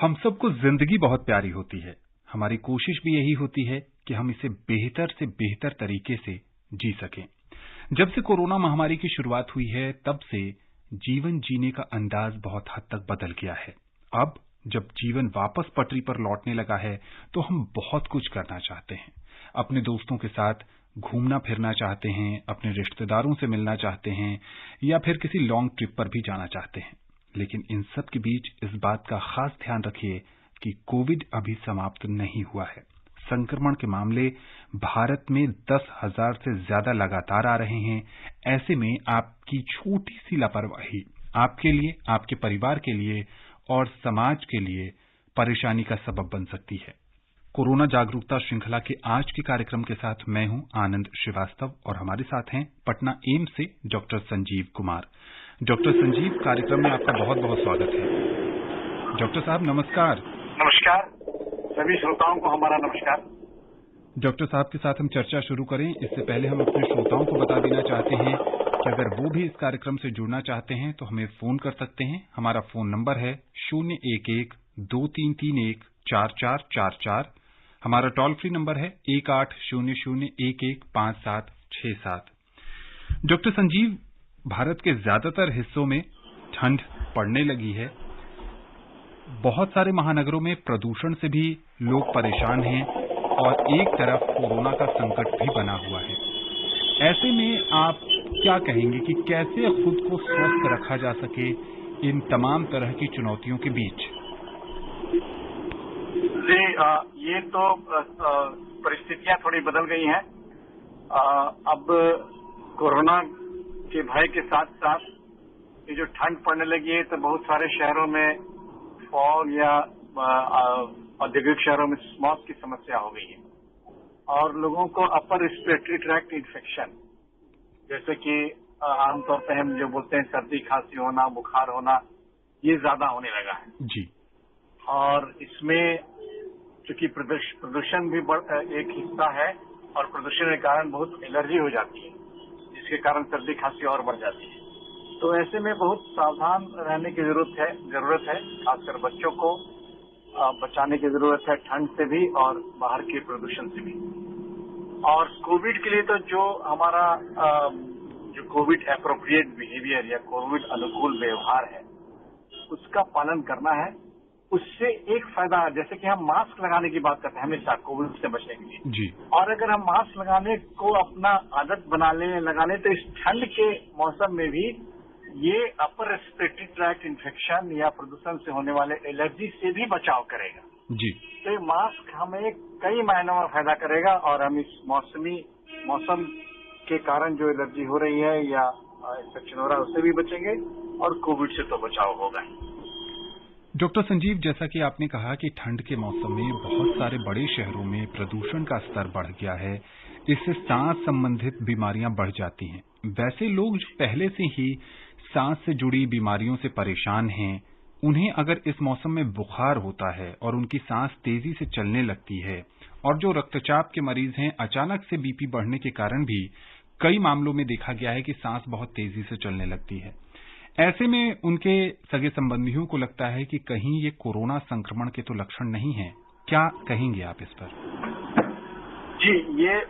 हम सबको जिंदगी बहुत प्यारी होती है। हमारी कोशिश भी यही होती है कि हम इसे बेहतर से बेहतर तरीके से जी सकें। जब से कोरोना महामारी की शुरुआत हुई है, तब से जीवन जीने का अंदाज बहुत हद तक बदल गया है। अब जब जीवन वापस पटरी पर लौटने लगा है, तो हम बहुत कुछ करना चाहते हैं। अपने दोस्तों के साथ घूमना फिरना चाहते हैं, अपने रिश्तेदारों से मिलना चाहते हैं या फिर किसी लॉन्ग ट्रिप पर भी जाना चाहते हैं। लेकिन इन सब के बीच इस बात का खास ध्यान रखिए कि कोविड अभी समाप्त नहीं हुआ है। संक्रमण के मामले भारत में 10,000 से ज्यादा लगातार आ रहे हैं। ऐसे में आपकी छोटी सी लापरवाही आपके लिए, आपके परिवार के लिए और समाज के लिए परेशानी का सबब बन सकती है। कोरोना जागरूकता श्रृंखला के आज के कार्यक्रम के साथ मैं हूं आनंद श्रीवास्तव और हमारे साथ हैं पटना एम्स से डॉक्टर संजीव कुमार। डॉक्टर संजीव, कार्यक्रम में आपका बहुत बहुत स्वागत है। डॉक्टर साहब नमस्कार। नमस्कार, सभी श्रोताओं को हमारा नमस्कार। डॉक्टर साहब के साथ हम चर्चा शुरू करें, इससे पहले हम अपने श्रोताओं को बता देना चाहते हैं कि अगर वो भी इस कार्यक्रम से जुड़ना चाहते हैं तो हमें फोन कर सकते हैं। हमारा फोन नंबर है 011-2331-4444। हमारा टोल फ्री नंबर है 1800-115767। डॉक्टर संजीव, भारत के ज्यादातर हिस्सों में ठंड पड़ने लगी है। बहुत सारे महानगरों में प्रदूषण से भी लोग परेशान हैं और एक तरफ कोरोना का संकट भी बना हुआ है। ऐसे में आप क्या कहेंगे कि कैसे खुद को स्वस्थ रखा जा सके इन तमाम तरह की चुनौतियों के बीच? जी, ये तो परिस्थितियां थोड़ी बदल गई हैं। अब कोरोना के भय के साथ साथ ये जो ठंड पड़ने लगी है, तो बहुत सारे शहरों में फॉग या औद्योगिक शहरों में स्मॉग की समस्या हो गई है और लोगों को अपर रिस्पिरेटरी ट्रैक्ट इन्फेक्शन, जैसे कि आमतौर पर हम जो बोलते हैं सर्दी खांसी होना, बुखार होना, ये ज्यादा होने लगा है जी। और इसमें चूंकि प्रदूषण भी एक हिस्सा है और प्रदूषण के कारण बहुत एलर्जी हो जाती है, जिसके कारण सर्दी खांसी और बढ़ जाती है। तो ऐसे में बहुत सावधान रहने की जरूरत है। खासकर बच्चों को बचाने की जरूरत है ठंड से भी और बाहर के प्रदूषण से भी। और कोविड के लिए तो जो हमारा जो कोविड एप्रोप्रिएट बिहेवियर या कोविड अनुकूल व्यवहार है, उसका पालन करना है। उससे एक फायदा, जैसे कि हम मास्क लगाने की बात करते हैं हमेशा कोविड से बचने के लिए जी। और अगर हम मास्क लगाने को अपना आदत लगा लें तो इस ठंड के मौसम में भी ये अपर रेस्पिरेटरी ट्रैक्ट इन्फेक्शन या प्रदूषण से होने वाले एलर्जी से भी बचाव करेगा जी। तो ये मास्क हमें कई मायनों में फायदा करेगा और हम इस मौसम के कारण जो एलर्जी हो रही है या इन्फेक्शन हो रहा है उससे भी बचेंगे और कोविड से तो बचाव होगा। डॉक्टर संजीव, जैसा कि आपने कहा कि ठंड के मौसम में बहुत सारे बड़े शहरों में प्रदूषण का स्तर बढ़ गया है, इससे सांस संबंधित बीमारियां बढ़ जाती हैं। वैसे लोग जो पहले से ही सांस से जुड़ी बीमारियों से परेशान हैं, उन्हें अगर इस मौसम में बुखार होता है और उनकी सांस तेजी से चलने लगती है और जो रक्तचाप के मरीज हैं, अचानक से बीपी बढ़ने के कारण भी कई मामलों में देखा गया है कि सांस बहुत तेजी से चलने लगती है। ऐसे में उनके सगे संबंधियों को लगता है कि कहीं ये कोरोना संक्रमण के तो लक्षण नहीं हैं। क्या कहेंगे आप इस पर? जी, ये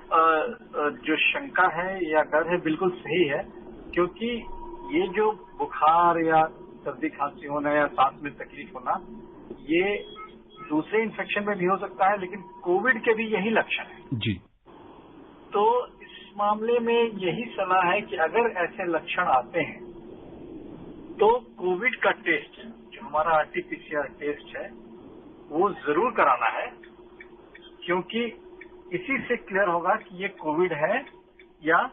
जो शंका है या डर है बिल्कुल सही है, क्योंकि ये जो बुखार या सर्दी खांसी होना या सांस में तकलीफ होना, ये दूसरे इन्फेक्शन में भी हो सकता है, लेकिन कोविड के भी यही लक्षण है जी। तो इस मामले में यही सलाह है कि अगर ऐसे लक्षण आते हैं तो कोविड का टेस्ट, जो हमारा आरटीपीसीआर टेस्ट है, वो जरूर कराना है, क्योंकि इसी से क्लियर होगा कि ये कोविड है या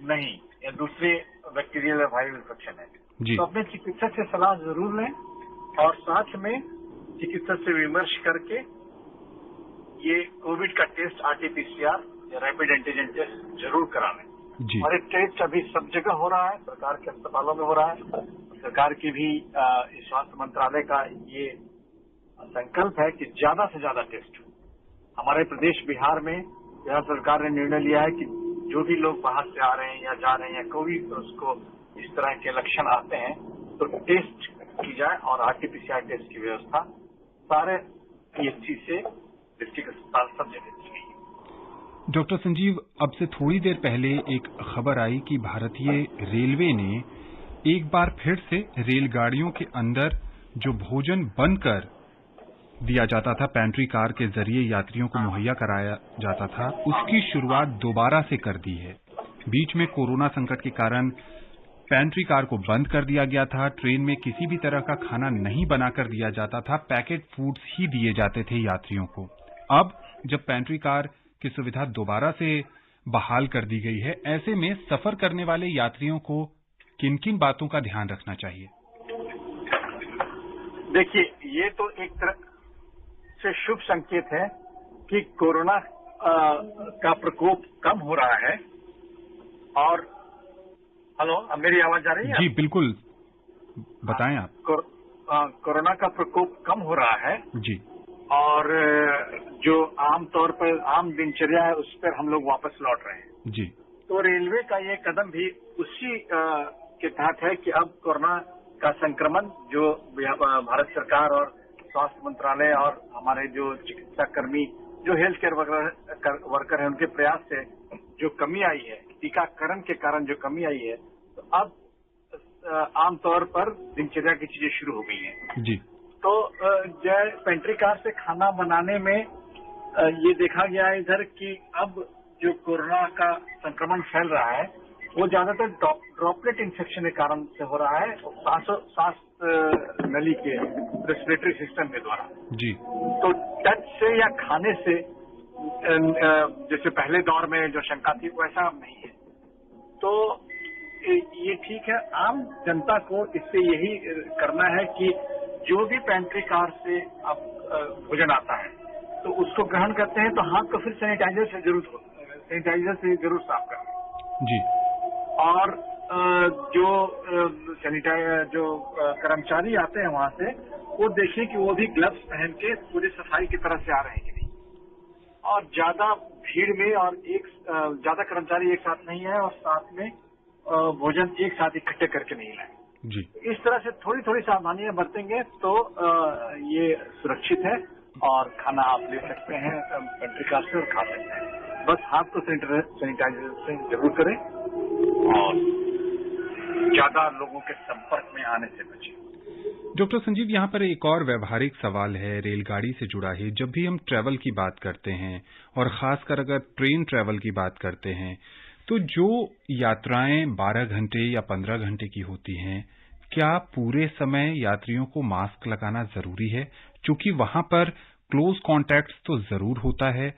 नहीं, या दूसरे बैक्टीरियल या वायरल इन्फेक्शन है। तो अपने चिकित्सक से सलाह जरूर लें और साथ में चिकित्सक से विमर्श करके ये कोविड का टेस्ट आरटीपीसीआर या रैपिड एंटीजन टेस्ट जरूर कराने। और एक टेस्ट अभी सब जगह हो रहा है, सरकार के अस्पतालों में हो रहा है। सरकार की भी स्वास्थ्य मंत्रालय का ये संकल्प है कि ज्यादा से ज्यादा टेस्ट हो। हमारे प्रदेश बिहार में बिहार सरकार ने निर्णय लिया है कि जो भी लोग बाहर से आ रहे हैं या जा रहे हैं या कोई उसको इस तरह के लक्षण आते हैं तो टेस्ट की जाए और आरटीपीसीआर टेस्ट की व्यवस्था सारे पीएचसी से डिस्ट्रिक्ट अस्पताल सब जगह दी गई है। डॉक्टर संजीव, अब से थोड़ी देर पहले एक खबर आई कि भारतीय रेलवे ने एक बार फिर से रेलगाड़ियों के अंदर जो भोजन बनकर दिया जाता था, पेंट्री कार के जरिए यात्रियों को मुहैया कराया जाता था, उसकी शुरुआत दोबारा से कर दी है। बीच में कोरोना संकट के कारण पेंट्री कार को बंद कर दिया गया था। ट्रेन में किसी भी तरह का खाना नहीं बनाकर दिया जाता था, पैकेट फूड्स ही दिए जाते थे यात्रियों को। अब जब पेंट्री कार की सुविधा दोबारा से बहाल कर दी गई है, ऐसे में सफर करने वाले यात्रियों को किन किन बातों का ध्यान रखना चाहिए? देखिए, ये तो एक तरह से शुभ संकेत है कि कोरोना का प्रकोप कम हो रहा है। और हेलो, अब मेरी आवाज आ रही है? जी बिल्कुल, बताएं आप। कोरोना का प्रकोप कम हो रहा है जी, और जो आमतौर पर आम दिनचर्या है उस पर हम लोग वापस लौट रहे हैं जी। तो रेलवे का ये कदम भी उसी के तहत है कि अब कोरोना का संक्रमण जो भारत सरकार और स्वास्थ्य मंत्रालय और हमारे जो चिकित्सा कर्मी, जो हेल्थ केयर वर्कर है, उनके प्रयास से जो कमी आई है, टीकाकरण के कारण जो कमी आई है, तो अब आमतौर पर दिनचर्या की चीजें शुरू हो गई हैं। जी। तो पेंट्री कार से खाना बनाने में ये देखा गया है इधर कि अब जो कोरोना का संक्रमण फैल रहा है वो ज्यादातर ड्रॉपलेट इन्फेक्शन के कारण से हो रहा है, सांस नली के रेस्पिरेटरी सिस्टम के द्वारा। जी। तो टच से या खाने से जैसे पहले दौर में जो शंका थी वैसा अब नहीं है। तो ये ठीक है, आम जनता को इससे यही करना है कि जो भी पेंट्री कार से अब भोजन आता है तो उसको ग्रहण करते हैं तो हाथ को फिर सैनिटाइजर से जरूर साफ करें। जी। और जो कर्मचारी आते हैं वहां से वो देखें कि वो भी ग्लव्स पहन के पूरी सफाई की तरह से आ रहे हैं कि नहीं। और ज्यादा भीड़ में और ज्यादा कर्मचारी एक साथ नहीं है और साथ में भोजन एक साथ इकट्ठे करके नहीं लाए। जी। इस तरह से थोड़ी थोड़ी सावधानियां बरतेंगे तो ये सुरक्षित है और खाना आप ले सकते हैं पेंट्री कार से और खा सकते हैं। बस हाथ को सैनिटाइजर से जरूर करें और ज्यादा लोगों के संपर्क में आने से बचें। डॉक्टर संजीव, यहाँ पर एक और व्यवहारिक सवाल है, रेलगाड़ी से जुड़ा है। जब भी हम ट्रैवल की बात करते हैं और खासकर अगर ट्रेन ट्रैवल की बात करते हैं तो जो यात्राएं 12 घंटे या 15 घंटे की होती हैं, क्या पूरे समय यात्रियों को मास्क लगाना जरूरी है? चूंकि वहां पर क्लोज कॉन्टैक्ट तो जरूर होता है।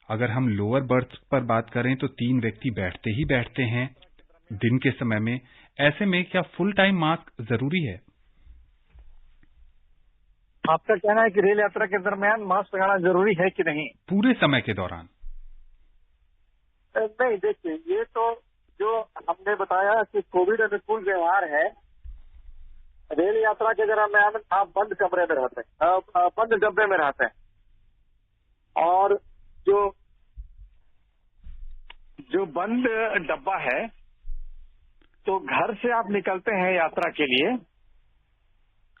अगर हम लोअर बर्थ पर बात करें तो 3 व्यक्ति बैठते ही बैठते हैं दिन के समय में। ऐसे में क्या फुल टाइम मास्क जरूरी है? आपका कहना है कि रेल यात्रा के दरमियान मास्क लगाना जरूरी है कि नहीं? पूरे समय के दौरान? नहीं, देखिए, ये तो जो हमने बताया कि कोविड अनुकूल व्यवहार है। रेल यात्रा के दरमियान आप बंद कमरे में रहते हैं, बंद डब्बे में रहते हैं और जो बंद डब्बा है तो घर से आप निकलते हैं यात्रा के लिए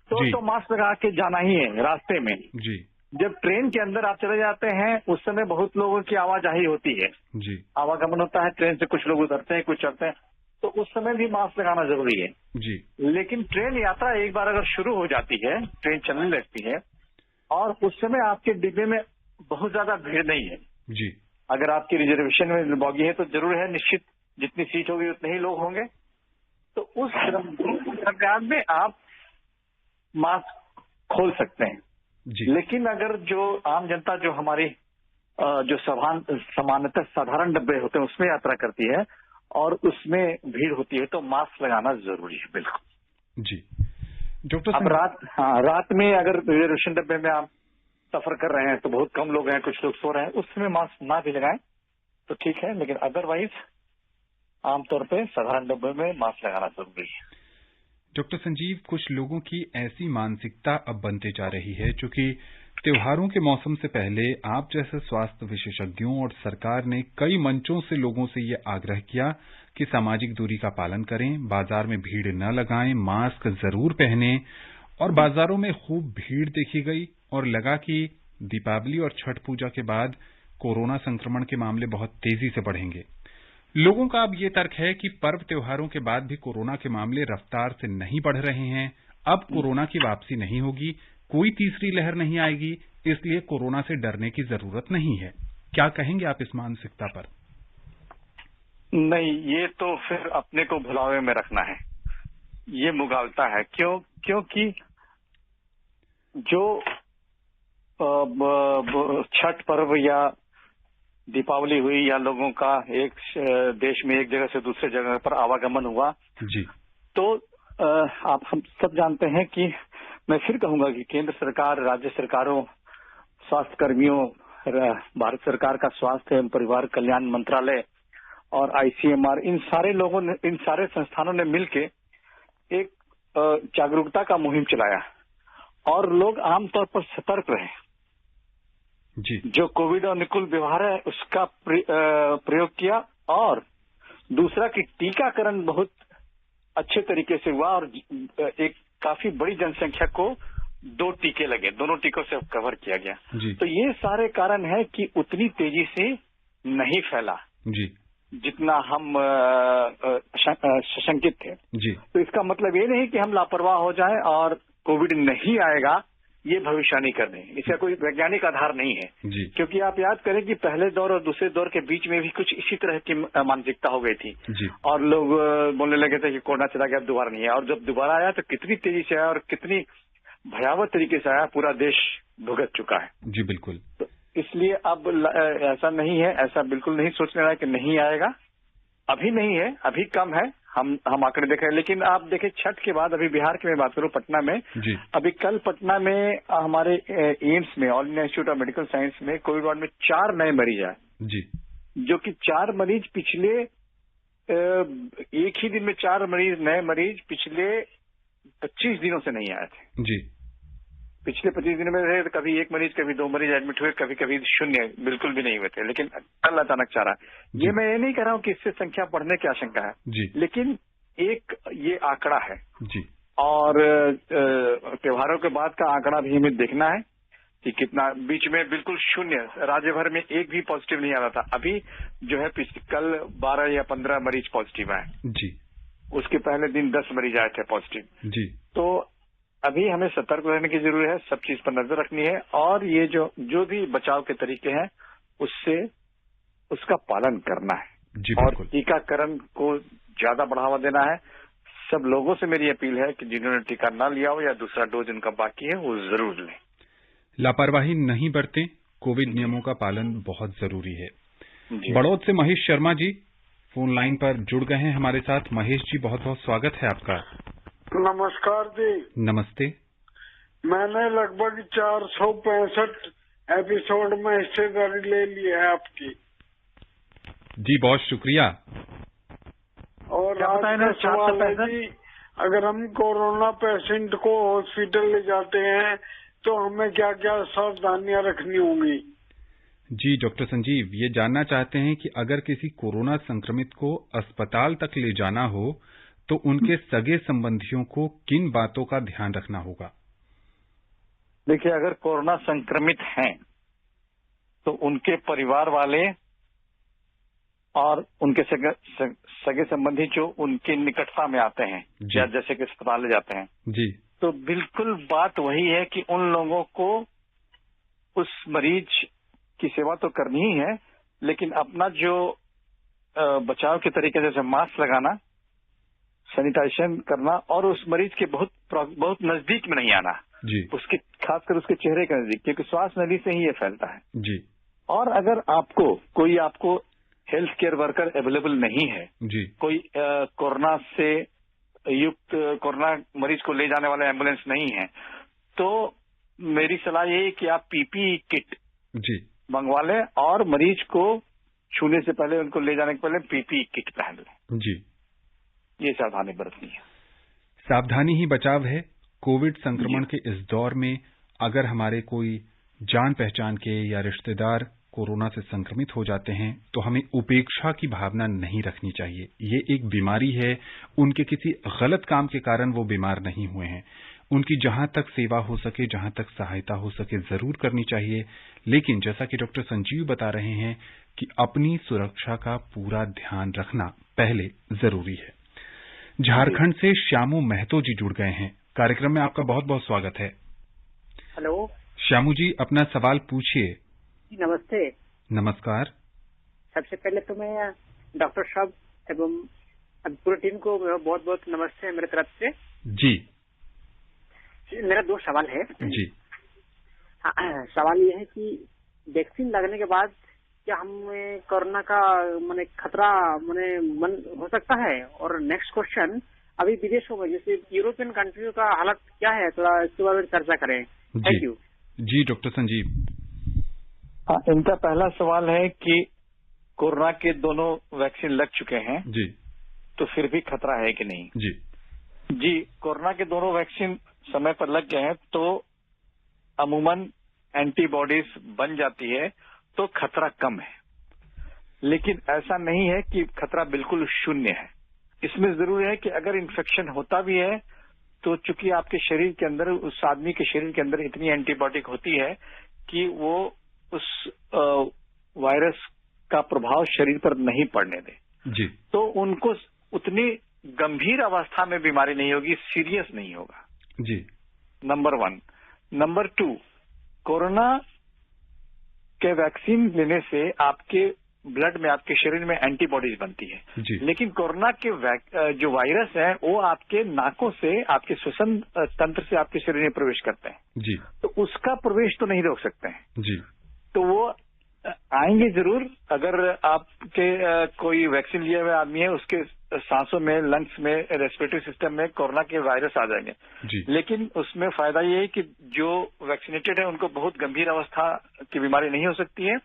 तो मास्क लगा के जाना ही है रास्ते में। जी। जब ट्रेन के अंदर आप चले जाते हैं उस समय बहुत लोगों की आवाजाही होती है। जी। आवागमन होता है, ट्रेन से कुछ लोग उतरते हैं, कुछ चढ़ते हैं, तो उस समय भी मास्क लगाना जरूरी है। जी। लेकिन ट्रेन यात्रा एक बार अगर शुरू हो जाती है, ट्रेन चलने लगती है और उस समय आपके डिब्बे में बहुत ज्यादा भीड़ नहीं है। जी। अगर आपकी रिजर्वेशन में बॉगी है तो जरूर है, निश्चित जितनी सीट होगी उतने ही लोग होंगे, तो उस दरमियान में आप मास्क खोल सकते हैं। जी। लेकिन अगर जो आम जनता जो हमारी जो सामान्यतः साधारण डब्बे होते हैं उसमें यात्रा करती है और उसमें भीड़ होती है तो मास्क लगाना जरूरी है। बिल्कुल। जी। डॉक्टर, अब रात में अगर रिजर्वेशन डब्बे में आप सफर कर रहे हैं तो बहुत कम लोग हैं, कुछ लोग सो रहे हैं, उस समय मास्क ना भी लगाएं तो ठीक है, लेकिन अदरवाइज आमतौर पे साधारण डब्बे में मास्क लगाना जरूरी है। डॉक्टर संजीव, कुछ लोगों की ऐसी मानसिकता अब बनते जा रही है, चूंकि त्योहारों के मौसम से पहले आप जैसे स्वास्थ्य विशेषज्ञों और सरकार ने कई मंचों से लोगों से ये आग्रह किया कि सामाजिक दूरी का पालन करें, बाजार में भीड़ न लगाएं, मास्क जरूर पहनें, और बाजारों में खूब भीड़ देखी गई और लगा कि दीपावली और छठ पूजा के बाद कोरोना संक्रमण के मामले बहुत तेजी से बढ़ेंगे। लोगों का अब ये तर्क है कि पर्व त्योहारों के बाद भी कोरोना के मामले रफ्तार से नहीं बढ़ रहे हैं। अब कोरोना की वापसी नहीं होगी, कोई तीसरी लहर नहीं आएगी, इसलिए कोरोना से डरने की जरूरत नहीं है। क्या कहेंगे आप इस मानसिकता पर? नहीं, ये तो फिर अपने को भुलावे में रखना है, ये मुगालता है। क्योंकि जो छठ पर्व या दीपावली हुई या लोगों का एक देश में एक जगह से दूसरे जगह पर आवागमन हुआ जी, तो आप हम सब जानते हैं कि मैं फिर कहूंगा कि केंद्र सरकार, राज्य सरकारों, स्वास्थ्य कर्मियों, भारत सरकार का स्वास्थ्य एवं परिवार कल्याण मंत्रालय और ICMR, इन सारे संस्थानों ने मिलके एक जागरूकता का मुहिम चलाया और लोग आमतौर पर सतर्क रहे जी। जो कोविड अनुकूल व्यवहार है उसका प्रयोग किया और दूसरा कि टीकाकरण बहुत अच्छे तरीके से हुआ और एक काफी बड़ी जनसंख्या को 2 टीके लगे, दोनों टीकों से कवर किया गया जी। तो ये सारे कारण है कि उतनी तेजी से नहीं फैला जी, जितना हम सशंकित थे जी। तो इसका मतलब ये नहीं कि हम लापरवाह हो जाएं और कोविड नहीं आएगा ये भविष्यवाणी कर दें, इसका कोई वैज्ञानिक आधार नहीं है जी। क्योंकि आप याद करें कि पहले दौर और दूसरे दौर के बीच में भी कुछ इसी तरह की मानसिकता हो गई थी जी। और लोग बोलने लगे थे कि कोरोना चला गया, अब दोबारा नहीं आया, और जब दोबारा आया तो कितनी तेजी से आया और कितनी भयावह तरीके से आया, पूरा देश भुगत चुका है। जी बिल्कुल। तो इसलिए अब ऐसा नहीं है, ऐसा बिल्कुल नहीं सोचने रहा है कि नहीं आएगा, अभी नहीं है, अभी कम है, हम आंकड़े देख रहे हैं। लेकिन आप देखें छठ के बाद अभी बिहार की मैं बात करूं, पटना में जी। अभी कल पटना में हमारे एम्स में, all India institute of medical science में कोविड वार्ड में 4 नए मरीज आए जी। जो कि 4 मरीज पिछले एक ही दिन में 4 नए मरीज पिछले 25 दिनों से नहीं आए थे जी। पिछले 25 दिनों में रहे तो कभी 1 मरीज, कभी 2 मरीज एडमिट हुए, कभी कभी 0 बिल्कुल भी नहीं हुए थे, लेकिन कल अचानक 4 आए। ये मैं ये नहीं कह रहा हूं कि इससे संख्या बढ़ने की आशंका है जी। लेकिन एक ये आंकड़ा है जी। और त्योहारों के बाद का आंकड़ा भी हमें देखना है कि कितना, बीच में बिल्कुल 0 राज्य भर में एक भी पॉजिटिव नहीं आ रहा था। अभी जो है कल 12 या 15 मरीज पॉजिटिव आए जी। उसके पहले दिन 10 मरीज आए थे पॉजिटिव। जी। तो अभी हमें सतर्क रहने की जरूरत है, सब चीज पर नजर रखनी है और ये जो भी बचाव के तरीके हैं उसका पालन करना है जी और बिल्कुल। टीकाकरण को ज्यादा बढ़ावा देना है। सब लोगों से मेरी अपील है कि जिन्होंने टीका ना लिया हो या दूसरा डोज उनका बाकी है वो जरूर लें। लापरवाही नहीं बरतें, कोविड नियमों का पालन बहुत जरूरी है। जी। बड़ौद से महेश शर्मा जी फोन लाइन पर जुड़ गए हैं हमारे साथ। महेश जी, बहुत बहुत स्वागत है आपका। नमस्कार जी। नमस्ते। मैंने लगभग 465 एपिसोड में हिस्सेदारी ले ली है आपकी। जी बहुत शुक्रिया। और आज का सवाल है जी, अगर हम कोरोना पेशेंट को हॉस्पिटल ले जाते हैं तो हमें क्या क्या सावधानियां रखनी होंगी? जी डॉक्टर संजीव, ये जानना चाहते हैं कि अगर किसी कोरोना संक्रमित को अस्पताल तक ले जाना हो तो उनके सगे संबंधियों को किन बातों का ध्यान रखना होगा? देखिए, अगर कोरोना संक्रमित हैं तो उनके परिवार वाले और उनके सगे संबंधी जो उनके निकटता में आते हैं या जैसे कि अस्पताल ले जाते हैं जी, तो बिल्कुल बात वही है कि उन लोगों को उस मरीज की सेवा तो करनी ही है, लेकिन अपना जो बचाव के तरीके जैसे मास्क लगाना, सैनिटाइजेशन करना और उस मरीज के बहुत नजदीक में नहीं आना जी, उसके खासकर उसके चेहरे के नजदीक, क्योंकि श्वास नली से ही ये फैलता है जी। और अगर आपको हेल्थ केयर वर्कर अवेलेबल नहीं है जी, कोई कोरोना से युक्त कोरोना मरीज को ले जाने वाला एम्बुलेंस नहीं है, तो मेरी सलाह ये है कि आप पीपीई किट जी मंगवा लें और मरीज को छूने से पहले, उनको ले जाने के पहले पीपीई किट पहन लें। जी, ये सावधानी बरतनी है। सावधानी ही बचाव है। कोविड संक्रमण के इस दौर में अगर हमारे कोई जान पहचान के या रिश्तेदार कोरोना से संक्रमित हो जाते हैं तो हमें उपेक्षा की भावना नहीं रखनी चाहिए। ये एक बीमारी है, उनके किसी गलत काम के कारण वो बीमार नहीं हुए हैं। उनकी जहां तक सेवा हो सके, जहां तक सहायता हो सके जरूर करनी चाहिए। लेकिन जैसा कि डॉक्टर संजीव बता रहे हैं कि अपनी सुरक्षा का पूरा ध्यान रखना पहले जरूरी है। झारखंड से श्यामू महतो जी जुड़ गए हैं। कार्यक्रम में आपका बहुत बहुत स्वागत है। हेलो श्यामू जी, अपना सवाल पूछिए। नमस्ते। नमस्कार। सबसे पहले तो मैं डॉक्टर साहब एवं पूरी टीम को बहुत बहुत नमस्ते मेरे तरफ से। जी। मेरा 2 सवाल है। जी। सवाल ये है कि वैक्सीन लगने के बाद क्या हमें कोरोना का माने खतरा मन हो सकता है? और नेक्स्ट क्वेश्चन, अभी विदेशों में जैसे यूरोपियन कंट्रियों का हालत क्या है, थोड़ा इसके बारे में चर्चा करें। Thank you. जी डॉक्टर संजीव। इनका पहला सवाल है कि कोरोना के दोनों वैक्सीन लग चुके हैं जी, तो फिर भी खतरा है कि नहीं? जी, कोरोना के दोनों वैक्सीन समय पर लग गए हैं तो अमूमन एंटीबॉडीज बन जाती है तो खतरा कम है, लेकिन ऐसा नहीं है कि खतरा बिल्कुल शून्य है। इसमें जरूर है कि अगर इन्फेक्शन होता भी है तो चूंकि आपके शरीर के अंदर, उस आदमी के शरीर के अंदर इतनी एंटीबॉडी होती है कि वो उस वायरस का प्रभाव शरीर पर नहीं पड़ने दे जी, तो उनको उतनी गंभीर अवस्था में बीमारी नहीं होगी, सीरियस नहीं होगा जी। नंबर 1। नंबर 2, कोरोना के वैक्सीन लेने से आपके ब्लड में, आपके शरीर में एंटीबॉडीज बनती है जी। लेकिन कोरोना के जो वायरस है वो आपके नाकों से, आपके श्वसन तंत्र से आपके शरीर में प्रवेश करते हैं जी, तो उसका प्रवेश तो नहीं रोक सकते हैं जी। तो वो आएंगे जरूर। अगर आपके कोई वैक्सीन लिए हुए आदमी है, उसके सांसों में, लंग्स में, रेस्पिरेटरी सिस्टम में कोरोना के वायरस आ जाएंगे जी। लेकिन उसमें फायदा ये है कि जो वैक्सीनेटेड है उनको बहुत गंभीर अवस्था की बीमारी नहीं हो सकती है,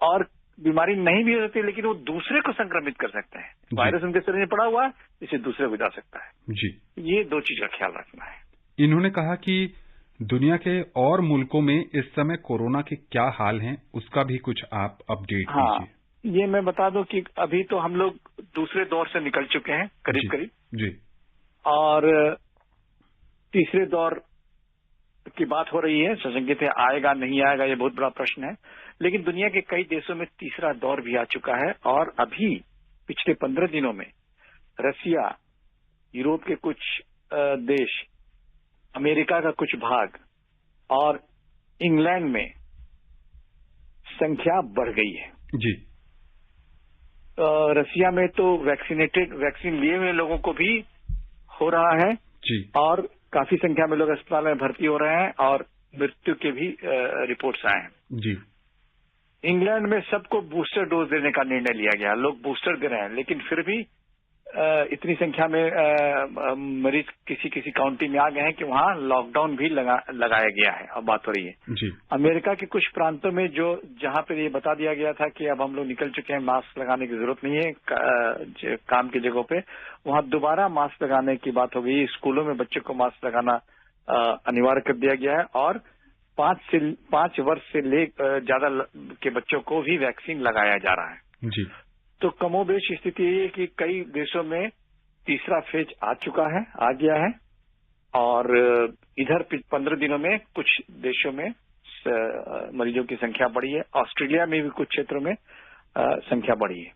और बीमारी नहीं भी हो सकती लेकिन वो दूसरे को संक्रमित कर सकते हैं। वायरस उनके शरीर में पड़ा हुआ है, इसे दूसरे को जा सकता है जी। ये 2 चीज का ख्याल रखना है। इन्होंने कहा कि दुनिया के और मुल्कों में इस समय कोरोना के क्या हाल हैं, उसका भी कुछ आप अपडेट दीजिए। ये मैं बता दूं कि अभी तो हम लोग दूसरे दौर से निकल चुके हैं करीब करीब जी, और तीसरे दौर की बात हो रही है। सशंकित है आएगा नहीं आएगा, ये बहुत बड़ा प्रश्न है, लेकिन दुनिया के कई देशों में तीसरा दौर भी आ चुका है। और अभी पिछले 15 दिनों में रसिया, यूरोप के कुछ देश, अमेरिका का कुछ भाग और इंग्लैंड में संख्या बढ़ गई है जी। रसिया में तो वैक्सीन लिए हुए लोगों को भी हो रहा है जी, और काफी संख्या में लोग अस्पताल में भर्ती हो रहे हैं और मृत्यु के भी रिपोर्ट्स आए हैं जी। इंग्लैंड में सबको बूस्टर डोज देने का निर्णय लिया गया, लोग बूस्टर दे रहे हैं, लेकिन फिर भी इतनी संख्या में मरीज किसी काउंटी में आ गए हैं कि वहां लॉकडाउन भी लगाया गया है। अब बात हो रही है जी। अमेरिका के कुछ प्रांतों में जहां पर ये बता दिया गया था कि अब हम लोग निकल चुके हैं, मास्क लगाने की जरूरत नहीं है काम की जगहों पे, वहां दोबारा मास्क लगाने की बात हो गई। स्कूलों में बच्चों को मास्क लगाना अनिवार्य कर दिया गया है और 5 वर्ष से ले ज्यादा के बच्चों को भी वैक्सीन लगाया जा रहा है जी। तो कमोबेश स्थिति ये है कि कई देशों में तीसरा फेज आ गया है और इधर 15 दिनों में कुछ देशों में मरीजों की संख्या बढ़ी है। ऑस्ट्रेलिया में भी कुछ क्षेत्रों में संख्या बढ़ी है।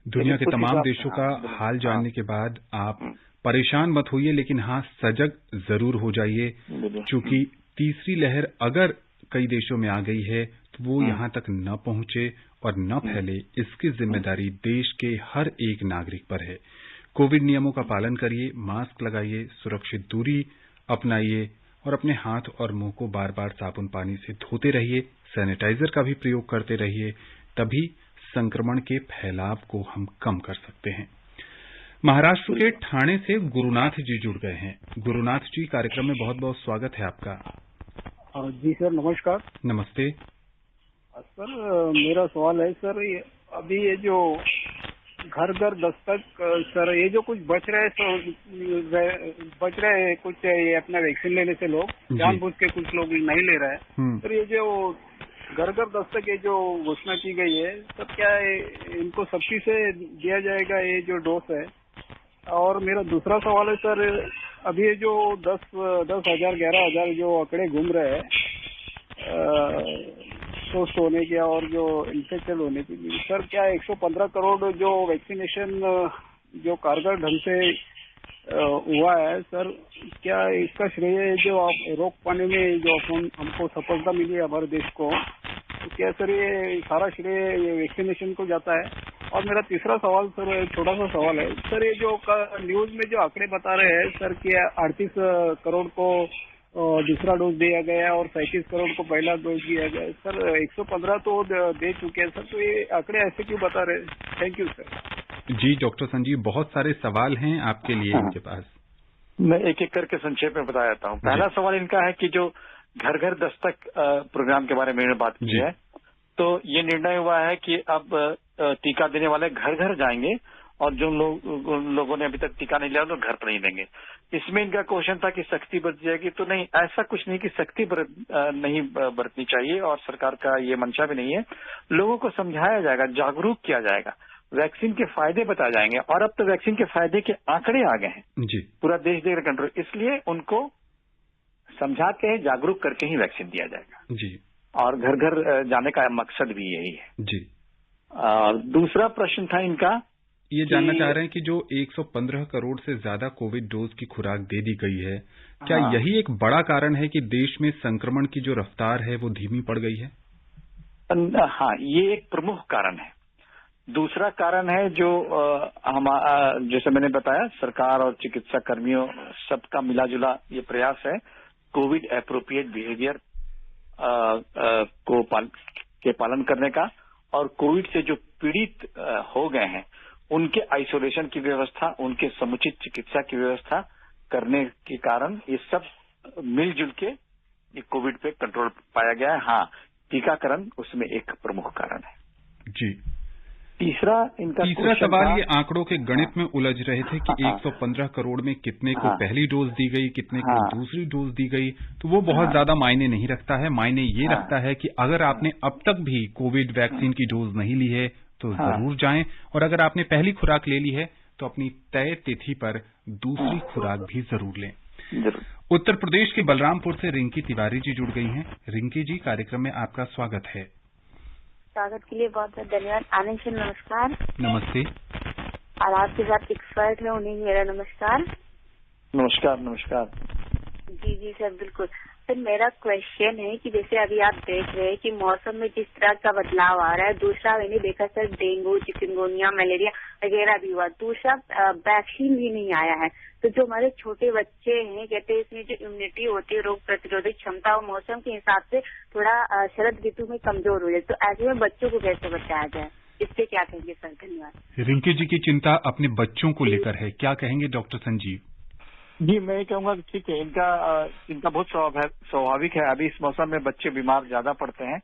दुनिया के तमाम देशों का हाल जानने के बाद आप परेशान मत होइए, लेकिन हाँ सजग जरूर हो जाइए, क्योंकि तीसरी लहर अगर कई देशों में आ गई है तो वो यहाँ तक न पहुंचे और न फैले, इसकी जिम्मेदारी देश के हर एक नागरिक पर है। कोविड नियमों का पालन करिए, मास्क लगाइए, सुरक्षित दूरी अपनाइए और अपने हाथ और मुंह को बार बार साबुन पानी से धोते रहिए, सैनिटाइजर का भी प्रयोग करते रहिए, तभी संक्रमण के फैलाव को हम कम कर सकते हैं। महाराष्ट्र के ठाणे से गुरुनाथ जी जुड़ गए हैं। गुरुनाथ जी, कार्यक्रम में बहुत बहुत स्वागत है आपका। जी सर, नमस्कार। नमस्ते सर, मेरा सवाल है सर, अभी ये जो घर घर दस्तक, सर ये जो कुछ बच रहे हैं कुछ ये अपना वैक्सीन लेने से लोग जानबूझ के कुछ लोग नहीं ले रहे हैं। सर ये जो घर घर दस्तक ये जो घोषणा की गई है, सब क्या है, इनको सख्ती से दिया जाएगा ये जो डोज है? और मेरा दूसरा सवाल है सर, अभी ये जो 10,000 11,000 जो आंकड़े घूम रहे हैं स्वस्थ होने के और जो इन्फेक्टेड होने के लिए, सर क्या 115 करोड़ जो वैक्सीनेशन जो कारगर ढंग से हुआ है सर, क्या इसका श्रेय जो आप रोक पाने में जो हमको सफलता मिली है हमारे देश को, तो क्या सर ये सारा श्रेय ये वैक्सीनेशन को जाता है? और मेरा तीसरा सवाल सर, छोटा सा सवाल है सर, ये जो न्यूज में जो आंकड़े बता रहे हैं सर कि 38 करोड़ को दूसरा डोज दिया गया और 37 करोड़ को पहला डोज दिया गया सर, 115 तो दे चुके हैं सर, तो ये आंकड़े ऐसे क्यों बता रहे हैं? Thank you sir. जी डॉक्टर संजीव, बहुत सारे सवाल हैं आपके लिए इनके पास। मैं एक एक करके संक्षेप में बता देता हूँ। पहला सवाल इनका है कि जो घर घर दस्तक प्रोग्राम के बारे में बात की है, तो ये निर्णय हुआ है कि अब टीका देने वाले घर घर जाएंगे और जो लोगों ने अभी तक टीका नहीं लिया तो घर पर नहीं देंगे। इसमें इनका क्वेश्चन था कि सख्ती बरत जाएगी, तो नहीं, ऐसा कुछ नहीं कि सख्ती नहीं बरतनी चाहिए और सरकार का ये मंशा भी नहीं है। लोगों को समझाया जाएगा, जागरूक किया जाएगा, वैक्सीन के फायदे बताए जाएंगे, और अब तो वैक्सीन के फायदे के आंकड़े आ गए हैं जी, पूरा देश देख रहा कंट्रोल, इसलिए उनको समझा के जागरूक करके ही वैक्सीन दिया जाएगा जी, और घर घर जाने का मकसद भी यही है जी। दूसरा प्रश्न था इनका, ये जानना चाह रहे हैं कि जो 115 करोड़ से ज्यादा कोविड डोज की खुराक दे दी गई है, क्या यही एक बड़ा कारण है कि देश में संक्रमण की जो रफ्तार है वो धीमी पड़ गई है? हाँ, ये एक प्रमुख कारण है। दूसरा कारण है जो जैसे मैंने बताया, सरकार और चिकित्सा कर्मियों सबका मिलाजुला ये प्रयास है कोविड एप्रोप्रिएट बिहेवियर के पालन करने का, और कोविड से जो पीड़ित हो गए हैं उनके आइसोलेशन की व्यवस्था, उनके समुचित चिकित्सा की व्यवस्था करने के कारण ये सब मिलजुल के ये कोविड पे कंट्रोल पाया गया है। हाँ, टीकाकरण उसमें एक प्रमुख कारण है जी। तीसरा सवाल, ये आंकड़ों के गणित में उलझ रहे थे कि 115 करोड़ में कितने को पहली डोज दी गई, कितने को दूसरी डोज दी गई, तो वो बहुत ज्यादा मायने नहीं रखता है। मायने ये रखता है कि अगर आपने अब तक भी कोविड वैक्सीन की डोज नहीं ली है तो जरूर जाएं, और अगर आपने पहली खुराक ले ली है तो अपनी तय तिथि पर दूसरी खुराक भी जरूर लें। उत्तर प्रदेश के बलरामपुर से रिंकी तिवारी जी जुड़ गई हैं। रिंकी जी, कार्यक्रम में आपका स्वागत है। स्वागत के लिए बहुत बहुत धन्यवाद। आनंद सर नमस्कार। नमस्ते। और आपके साथ एक्सपर्ट है, उन्हें मेरा नमस्कार। नमस्कार। नमस्कार जी जी सर, बिल्कुल सर। मेरा क्वेश्चन है कि जैसे अभी आप देख रहे हैं कि मौसम में जिस तरह का बदलाव आ रहा है, दूसरा मैंने देखा सर डेंगू, चिकनगुनिया, मलेरिया वगैरह भी हुआ, दूसरा वैक्सीन भी नहीं आया है। तो जो हमारे छोटे बच्चे हैं, कहते हैं इसमें जो इम्यूनिटी होती है, रोग प्रतिरोधक क्षमता, वो मौसम के हिसाब से थोड़ा शरद ऋतु में कमजोर हो जाए, तो ऐसे में बच्चों को कैसे बचाया जाए, इससे क्या कहेंगे सर? धन्यवाद। रिंकी जी की चिंता अपने बच्चों को लेकर है, क्या कहेंगे डॉक्टर संजीव? जी, मैं कहूंगा कि ठीक है, इनका चिंता बहुत स्वाभाविक है। अभी इस मौसम में बच्चे बीमार ज्यादा पड़ते हैं,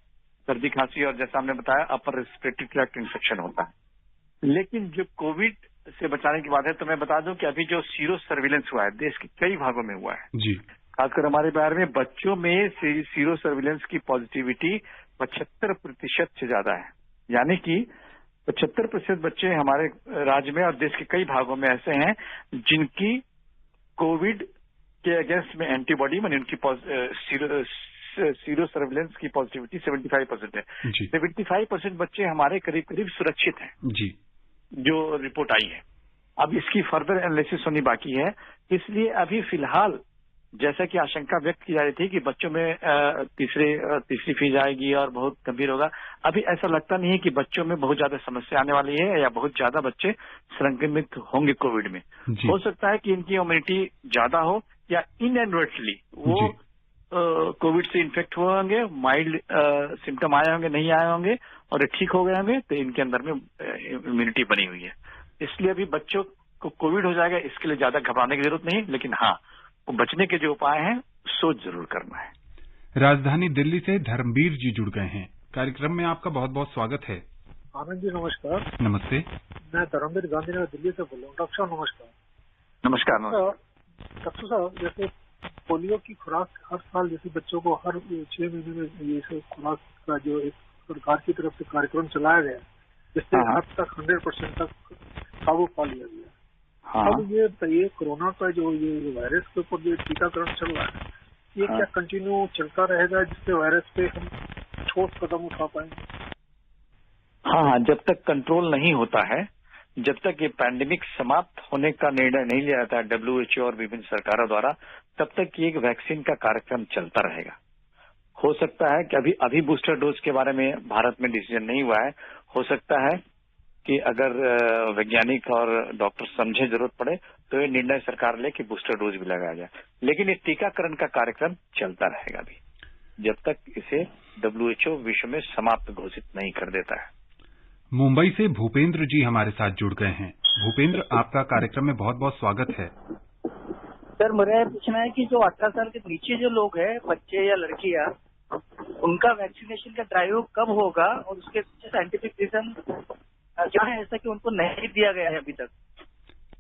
सर्दी खांसी और जैसा हमने बताया अपर रेस्पिरेटरी ट्रैक्ट इन्फेक्शन होता है। लेकिन जो कोविड से बचाने की बात है, तो मैं बता दूं कि अभी जो सीरो सर्विलेंस हुआ है, देश के कई भागों में हुआ है जी, खासकर हमारे बिहार में बच्चों में सीरो सर्विलेंस की पॉजिटिविटी 75% से ज्यादा है। यानी कि 75% बच्चे हमारे राज्य में और देश के कई भागों में ऐसे हैं जिनकी कोविड के अगेंस्ट में एंटीबॉडी, मानी उनकी सीरो सर्विलेंस की पॉजिटिविटी 75% है। 75% बच्चे हमारे करीब करीब सुरक्षित हैं जी, जो रिपोर्ट आई है। अब इसकी फर्दर एनालिसिस होनी बाकी है, इसलिए अभी फिलहाल जैसा कि आशंका व्यक्त की जा रही थी कि बच्चों में तीसरी फेज आएगी और बहुत गंभीर होगा, अभी ऐसा लगता नहीं है कि बच्चों में बहुत ज्यादा समस्या आने वाली है या बहुत ज्यादा बच्चे संक्रमित होंगे कोविड में। हो सकता है कि इनकी इम्यूनिटी ज्यादा हो या इनएडवर्टली वो कोविड से इन्फेक्ट हुए होंगे, माइल्ड सिम्टम आए होंगे, नहीं आए होंगे और ठीक हो गए होंगे, तो इनके अंदर में इम्यूनिटी बनी हुई है। इसलिए अभी बच्चों को कोविड हो जाएगा इसके लिए ज्यादा घबराने की जरूरत नहीं, लेकिन हाँ, बचने के जो उपाय हैं सोच जरूर करना है। राजधानी दिल्ली से धर्मवीर जी जुड़ गए हैं। कार्यक्रम में आपका बहुत बहुत स्वागत है। आनंद जी नमस्कार। नमस्ते। मैं धर्मवीर गांधीनगर दिल्ली से बोल रहा हूँ। डॉक्टर साहब नमस्कार। नमस्कार। डॉक्टर साहब, जैसे पोलियो की खुराक हर साल जैसे बच्चों को हर 6 महीने में ये खुराक का जो एक सरकार की तरफ से कार्यक्रम चलाया गया, जिससे हद तक 100% तक काबू पा लिया गया। हाँ। अब ये कोरोना का जो ये वायरस के ऊपर जो टीकाकरण चल रहा है, ये क्या कंटिन्यू चलता रहेगा जिससे वायरस पे हम ठोस कदम उठा पाएंगे? हाँ, जब तक कंट्रोल नहीं होता है, जब तक ये पैंडेमिक समाप्त होने का निर्णय नहीं लिया जाता है WHO और विभिन्न सरकारों द्वारा, तब तक ये एक वैक्सीन का कार्यक्रम चलता रहेगा। हो सकता है कि अभी बूस्टर डोज के बारे में भारत में डिसीजन नहीं हुआ है। हो सकता है कि अगर वैज्ञानिक और डॉक्टर समझे जरूरत पड़े तो ये निर्णय सरकार ले कि बूस्टर डोज भी लगाया जाए, लेकिन ये टीकाकरण का कार्यक्रम चलता रहेगा अभी, जब तक इसे WHO विश्व में समाप्त घोषित नहीं कर देता है। मुंबई से भूपेंद्र जी हमारे साथ जुड़ गए हैं। भूपेंद्र, आपका कार्यक्रम में बहुत बहुत स्वागत है। सर, मुझे पूछना है कि जो 18 साल के नीचे जो लोग हैं, बच्चे या लड़कियां, उनका वैक्सीनेशन का ड्राइव कब होगा और उसके साइंटिफिक रीजन क्या है ऐसा कि उनको नहीं दिया गया है अभी तक?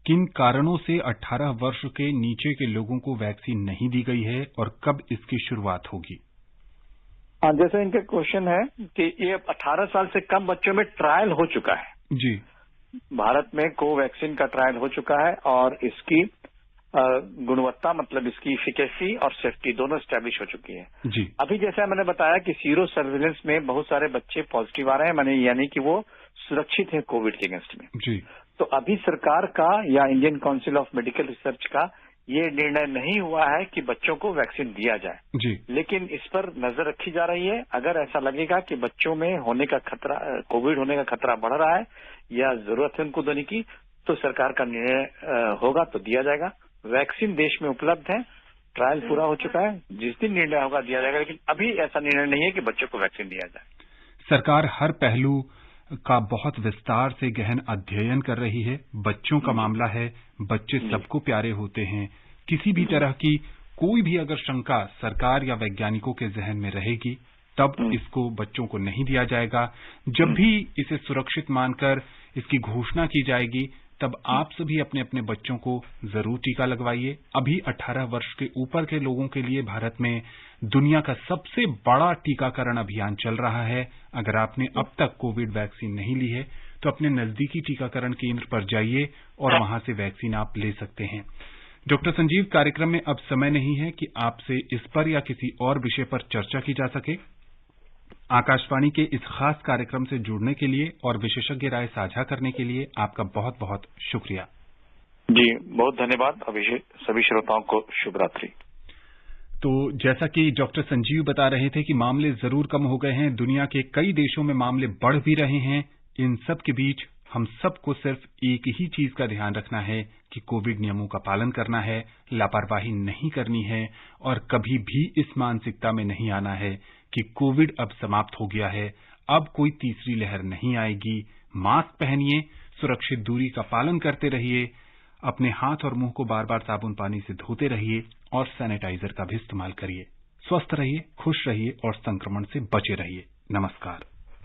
किन कारणों से 18 वर्ष के नीचे के लोगों को वैक्सीन नहीं दी गई है और कब इसकी शुरुआत होगी? हाँ, जैसे इनका क्वेश्चन है कि ये 18 साल से कम बच्चों में ट्रायल हो चुका है। जी, भारत में कोवैक्सीन का ट्रायल हो चुका है और इसकी गुणवत्ता, मतलब इसकी इफिकेसी और सेफ्टी दोनों स्टैब्लिश हो चुकी है। जी। अभी जैसा मैंने बताया कि सीरो सर्विलेंस में बहुत सारे बच्चे पॉजिटिव आ रहे हैं, यानी कि वो सुरक्षित है कोविड के अगेंस्ट में। जी। तो अभी सरकार का या Indian council of medical research का ये निर्णय नहीं हुआ है कि बच्चों को वैक्सीन दिया जाए। जी। लेकिन इस पर नजर रखी जा रही है। अगर ऐसा लगेगा कि बच्चों में होने का खतरा, कोविड होने का खतरा बढ़ रहा है या जरूरत है उनको देने की, तो सरकार का निर्णय होगा तो दिया जाएगा। वैक्सीन देश में उपलब्ध है, ट्रायल पूरा हो चुका है, जिस दिन निर्णय होगा दिया जाएगा, लेकिन अभी ऐसा निर्णय नहीं है कि बच्चों को वैक्सीन दिया जाए। सरकार हर पहलू का बहुत विस्तार से गहन अध्ययन कर रही है। बच्चों का मामला है, बच्चे सबको प्यारे होते हैं। किसी भी तरह की कोई भी अगर शंका सरकार या वैज्ञानिकों के जहन में रहेगी, तब इसको बच्चों को नहीं दिया जाएगा। जब भी इसे सुरक्षित मानकर इसकी घोषणा की जाएगी, तब आप सभी अपने अपने बच्चों को जरूर टीका लगवाइए। अभी 18 वर्ष के ऊपर के लोगों के लिए भारत में दुनिया का सबसे बड़ा टीकाकरण अभियान चल रहा है। अगर आपने अब तक कोविड वैक्सीन नहीं ली है तो अपने नजदीकी टीकाकरण केंद्र पर जाइए और वहां से वैक्सीन आप ले सकते हैं। डॉक्टर संजीव, कार्यक्रम में अब समय नहीं है कि आपसे इस पर या किसी और विषय पर चर्चा की जा सके। आकाशवाणी के इस खास कार्यक्रम से जुड़ने के लिए और विशेषज्ञ राय साझा करने के लिए आपका बहुत बहुत शुक्रिया। जी, बहुत धन्यवाद। सभी श्रोताओं को शुभ रात्रि। तो जैसा कि डॉक्टर संजीव बता रहे थे कि मामले जरूर कम हो गए हैं, दुनिया के कई देशों में मामले बढ़ भी रहे हैं। इन सब के बीच हम सबको सिर्फ एक ही चीज का ध्यान रखना है कि कोविड नियमों का पालन करना है, लापरवाही नहीं करनी है और कभी भी इस मानसिकता में नहीं आना है कि कोविड अब समाप्त हो गया है, अब कोई तीसरी लहर नहीं आएगी। मास्क पहनिए, सुरक्षित दूरी का पालन करते रहिए, अपने हाथ और मुंह को बार बार साबुन पानी से धोते रहिए और सैनिटाइजर का भी इस्तेमाल करिए। स्वस्थ रहिए, खुश रहिए और संक्रमण से बचे रहिए। नमस्कार।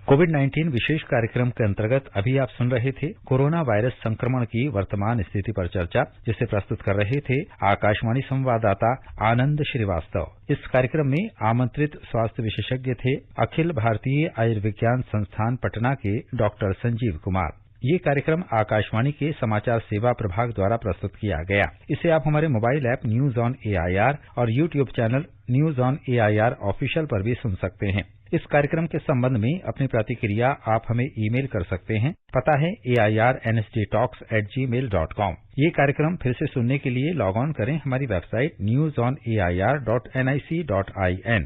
कोविड-19 विशेष कार्यक्रम के अंतर्गत अभी आप सुन रहे थे कोरोना वायरस संक्रमण की वर्तमान स्थिति पर चर्चा, जिसे प्रस्तुत कर रहे थे आकाशवाणी संवाददाता आनंद श्रीवास्तव। इस कार्यक्रम में आमंत्रित स्वास्थ्य विशेषज्ञ थे अखिल भारतीय आयुर्विज्ञान संस्थान पटना के डॉक्टर संजीव कुमार। ये कार्यक्रम आकाशवाणी के समाचार सेवा प्रभाग द्वारा प्रस्तुत किया गया। इसे आप हमारे mobile app news on AIR और YouTube channel news on AIR official पर भी सुन सकते हैं। इस कार्यक्रम के संबंध में अपनी प्रतिक्रिया आप हमें ईमेल कर सकते हैं। पता है airnsdtalks@gmail.com। ये कार्यक्रम फिर से सुनने के लिए लॉग ऑन करें हमारी वेबसाइट newsonair.nic.in।